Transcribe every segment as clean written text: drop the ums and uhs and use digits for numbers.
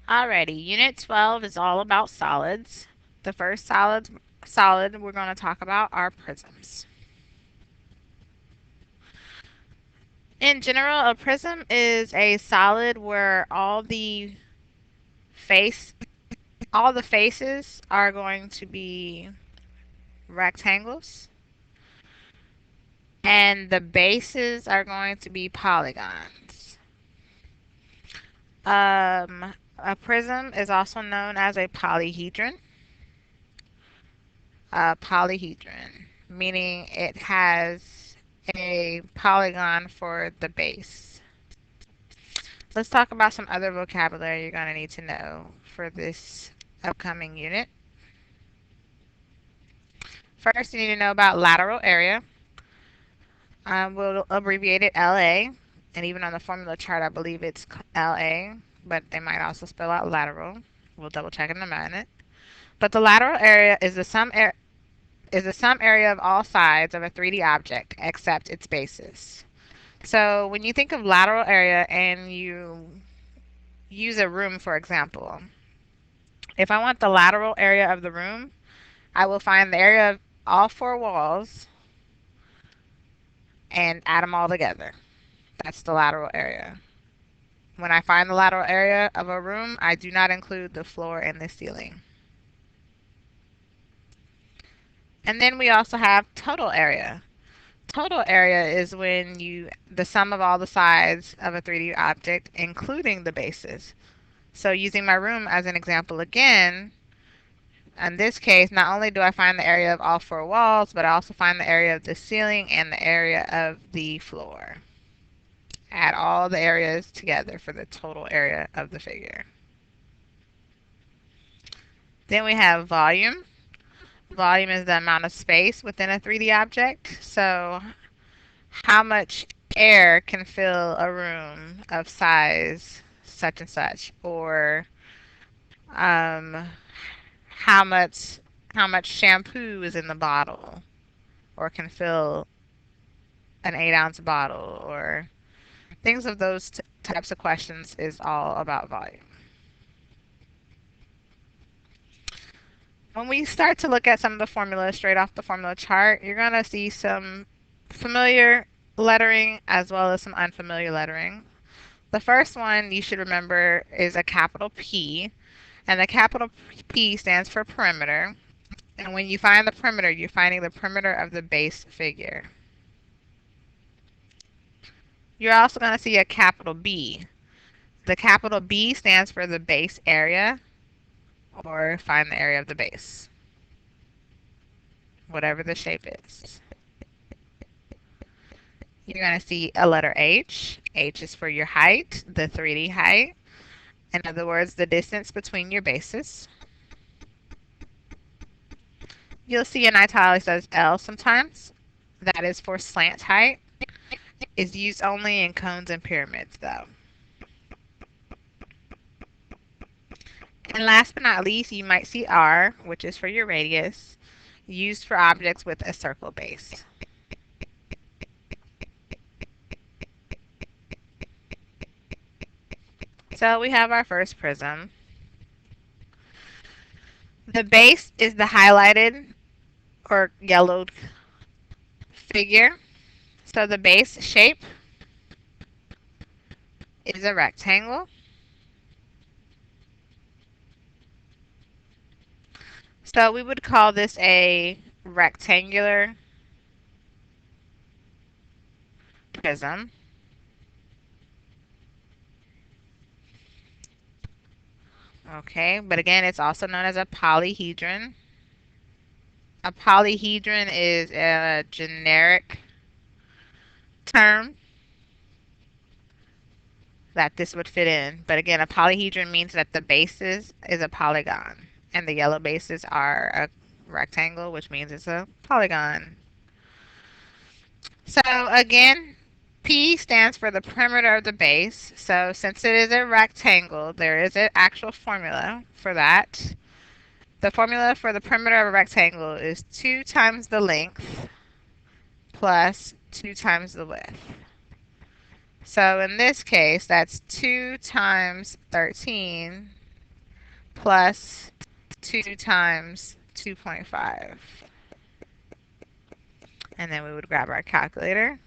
Alrighty, Unit 12 is all about solids. The first solid we're going to talk about are prisms. In general, a prism is a solid where face all the faces are going to be rectangles and the bases are going to be polygons. A prism is also known as a polyhedron. A polyhedron, meaning it has a polygon for the base. Let's talk about some other vocabulary you're going to need to know for this upcoming unit. First, you need to know about lateral area. We'll abbreviate it LA, and even on the formula chart, I believe it's LA, but they might also spell out lateral. We'll double check in a minute. But the lateral area is the sum area of all sides of a 3D object except its bases. So when you think of lateral area and you use a room, for example, if I want the lateral area of the room, I will find the area of all four walls and add them all together. That's the lateral area. When I find the lateral area of a room, I do not include the floor and the ceiling. And then we also have total area. Total area is when the sum of all the sides of a 3D object, including the bases. So using my room as an example again, in this case, not only do I find the area of all four walls, but I also find the area of the ceiling and the area of the floor. Add all the areas together for the total area of the figure. Then we have volume. Volume is the amount of space within a 3D object. So how much air can fill a room of size such and such, or um, how much shampoo is in the bottle, or can fill an 8-ounce bottle, or things of those types of questions is all about volume. When we start to look at some of the formulas straight off the formula chart, you're going to see some familiar lettering as well as some unfamiliar lettering. The first one you should remember is a capital P, and the capital P stands for perimeter. And when you find the perimeter, you're finding the perimeter of the base figure. You're also going to see a capital B. The capital B stands for the base area, or find the area of the base, whatever the shape is. You're going to see a letter H. H is for your height, the 3D height. In other words, the distance between your bases. You'll see in italics says L sometimes. That is for slant height. Is used only in cones and pyramids, though. And last but not least, you might see R, which is for your radius, used for objects with a circle base. So we have our first prism. The base is the highlighted or yellowed figure. So the base shape is a rectangle. So we would call this a rectangular prism. Okay, but again, it's also known as a polyhedron. A polyhedron is a generic term that this would fit in. But again, a polyhedron means that the basis is a polygon, and the yellow bases are a rectangle, which means it's a polygon. So again, P stands for the perimeter of the base. So since it is a rectangle, there is an actual formula for that. The formula for the perimeter of a rectangle is 2 times the length plus 2 times the width. So in this case, that's 2 times 13 plus 2 times 2.5. And then we would grab our calculator.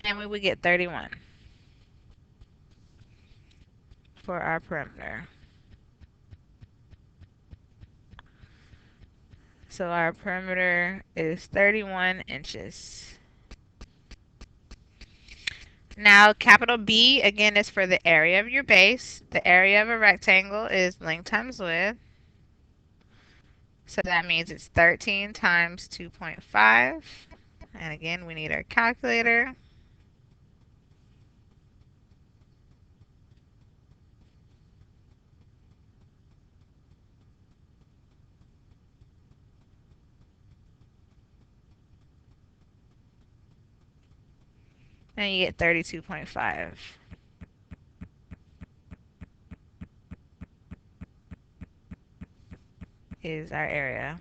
And we would get 31 for our perimeter. So our perimeter is 31 inches. Now, capital B, again, is for the area of your base. The area of a rectangle is length times width. So that means it's 13 times 2.5. And again, we need our calculator. And you get 32.5 is our area.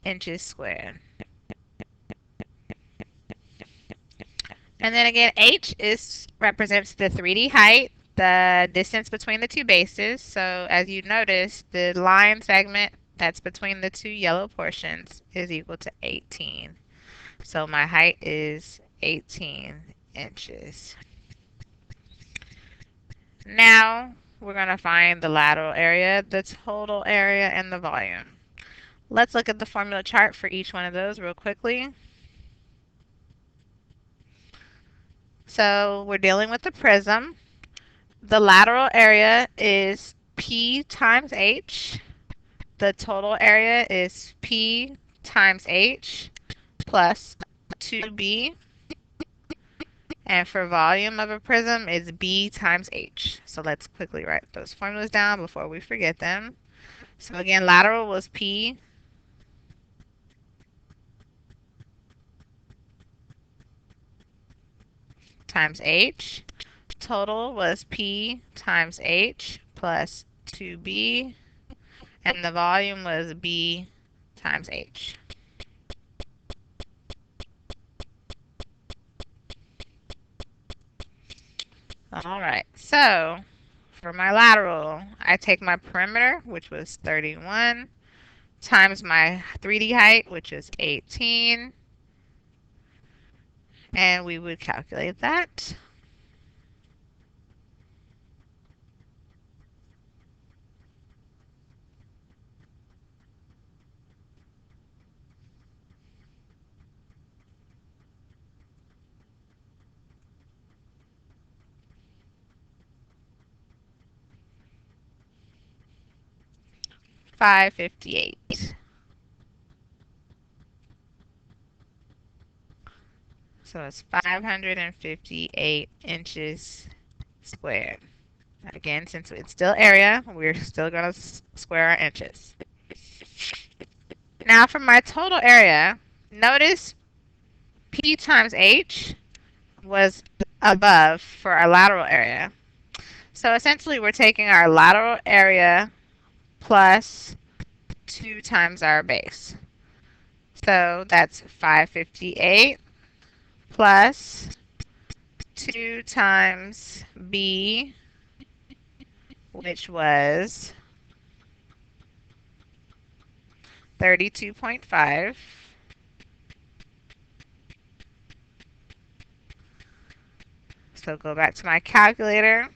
Inches squared. And then again, H represents the 3D height, the distance between the two bases. So as you notice, the line segment that's between the two yellow portions is equal to 18. So my height is 18 inches. Now we're going to find the lateral area, the total area, and the volume. Let's look at the formula chart for each one of those real quickly. So we're dealing with the prism. The lateral area is P times H. The total area is P times H plus 2B. And for volume of a prism is B times H. So let's quickly write those formulas down before we forget them. So again, lateral was P times H. Total was P times H plus 2B. And the volume was B times H. All right, so for my lateral, I take my perimeter, which was 31, times my 3D height, which is 18, and we would calculate that. $558. So it's 558 inches squared. Again, since it's still area, we're still going to square our inches. Now for my total area, notice P times H was above for our lateral area. So essentially we're taking our lateral area plus 2 times our base. So that's 558 plus 2 times B, which was 32.5. So go back to my calculator.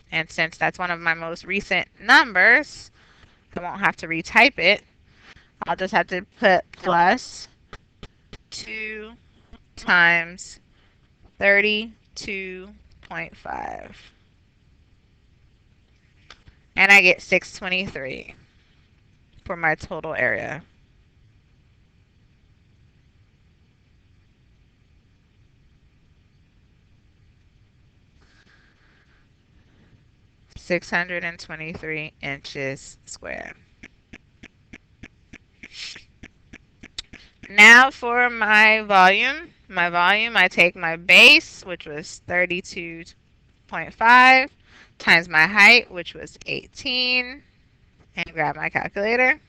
And since that's one of my most recent numbers, I won't have to retype it. I'll just have to put plus 2 times 32.5 0.5. And I get 623 for my total area. 623 inches squared. Now for my volume. My volume, I take my base, which was 32.5, times my height, which was 18, and grab my calculator.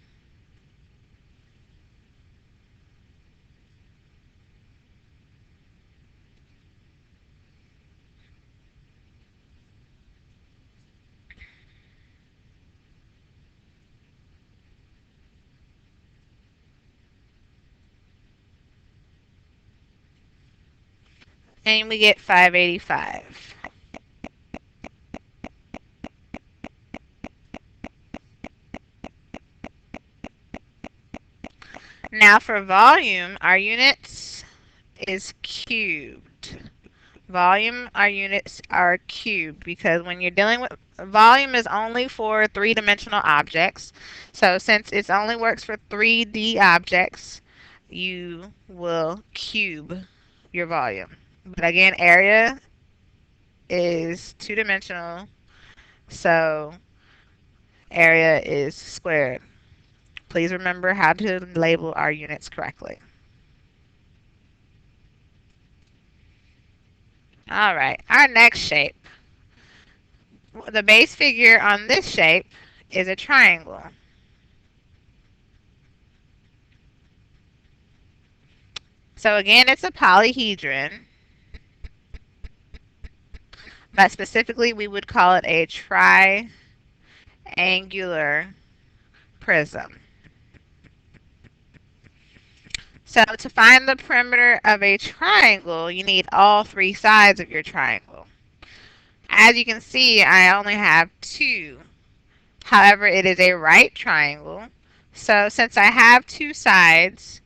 And we get 585. Now for volume, our units is cubed. Volume, our units are cubed because when you're dealing with volume is only for three-dimensional objects. So since it only works for 3D objects, you will cube your volume. But again, area is two-dimensional, so area is squared. Please remember how to label our units correctly. All right, our next shape. The base figure on this shape is a triangle. So again, it's a polyhedron, but specifically we would call it a triangular prism. So to find the perimeter of a triangle, you need all three sides of your triangle. As you can see, I only have two. However, it is a right triangle. So since I have two sides,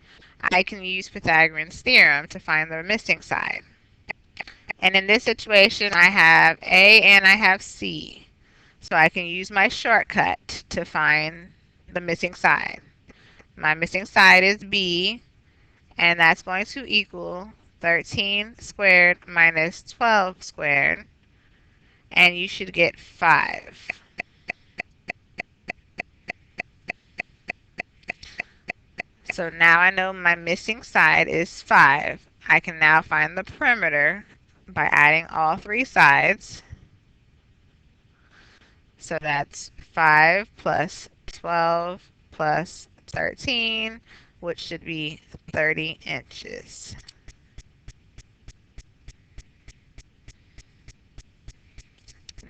I can use Pythagorean's theorem to find the missing side. And in this situation, I have A and I have C. So I can use my shortcut to find the missing side. My missing side is B, and that's going to equal 13 squared minus 12 squared, and you should get 5. So now I know my missing side is 5. I can now find the perimeter by adding all three sides. So that's 5 plus 12 plus 13, which should be 30 inches.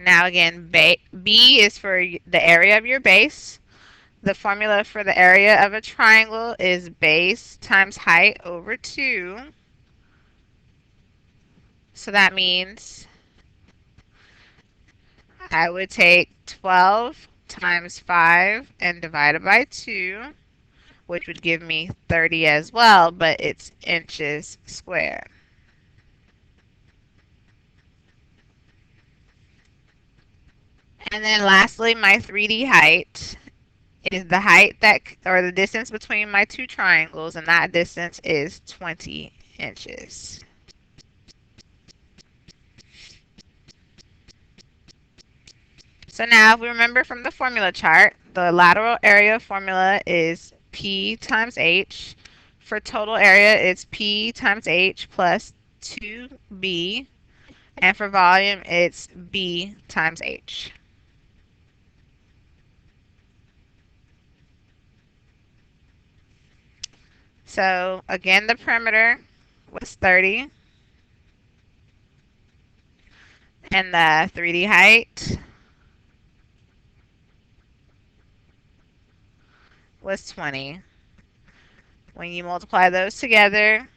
Now again, B is for the area of your base. The formula for the area of a triangle is base times height over 2. So that means I would take 12 times 5 and divide it by 2, which would give me 30 as well, but it's inches squared. And then lastly, my 3D height is the height that, or the distance between my two triangles, and that distance is 20 inches. So now if we remember from the formula chart, the lateral area formula is P times H. For total area, it's P times H plus 2B. And for volume, it's B times H. So again, the perimeter was 30. And the 3D height was 20. When you multiply those together,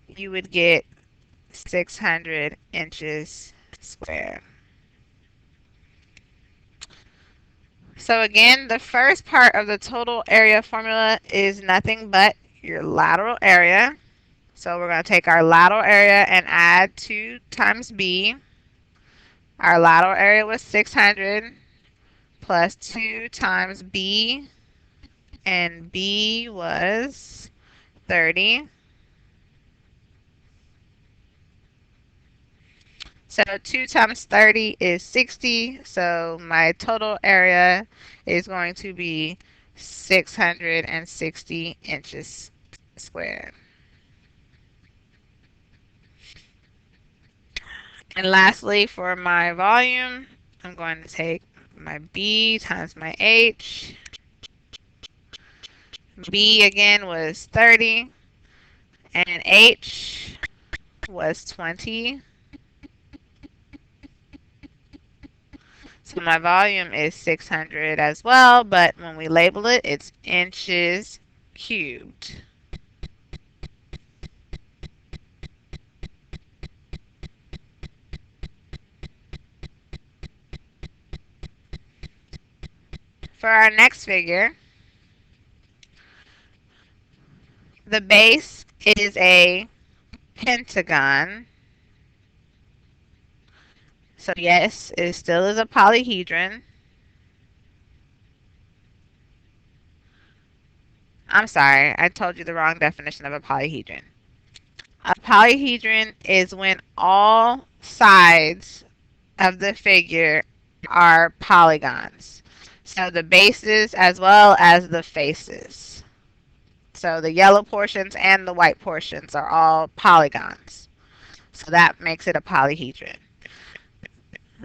you would get 600 inches squared. So again, the first part of the total area formula is nothing but your lateral area. So we're going to take our lateral area and add 2 times b. Our lateral area was 600 plus 2 times b, and b was 30. So 2 times 30 is 60. So my total area is going to be 660 inches squared. And lastly, for my volume, I'm going to take my B times my H. B again was 30, and H was 20. So my volume is 600 as well, but when we label it, it's inches cubed. For our next figure, the base is a pentagon. So yes, it still is a polyhedron. I'm sorry, I told you the wrong definition of a polyhedron. A polyhedron is when all sides of the figure are polygons. So the bases as well as the faces. So the yellow portions and the white portions are all polygons. So that makes it a polyhedron.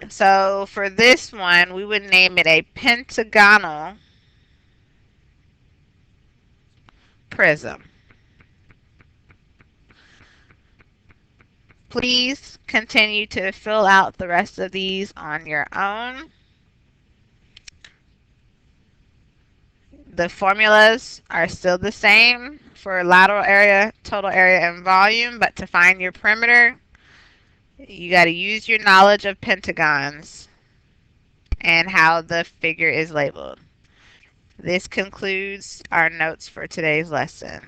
So for this one, we would name it a pentagonal prism. Please continue to fill out the rest of these on your own. The formulas are still the same for lateral area, total area, and volume, but to find your perimeter, you got to use your knowledge of pentagons and how the figure is labeled. This concludes our notes for today's lesson.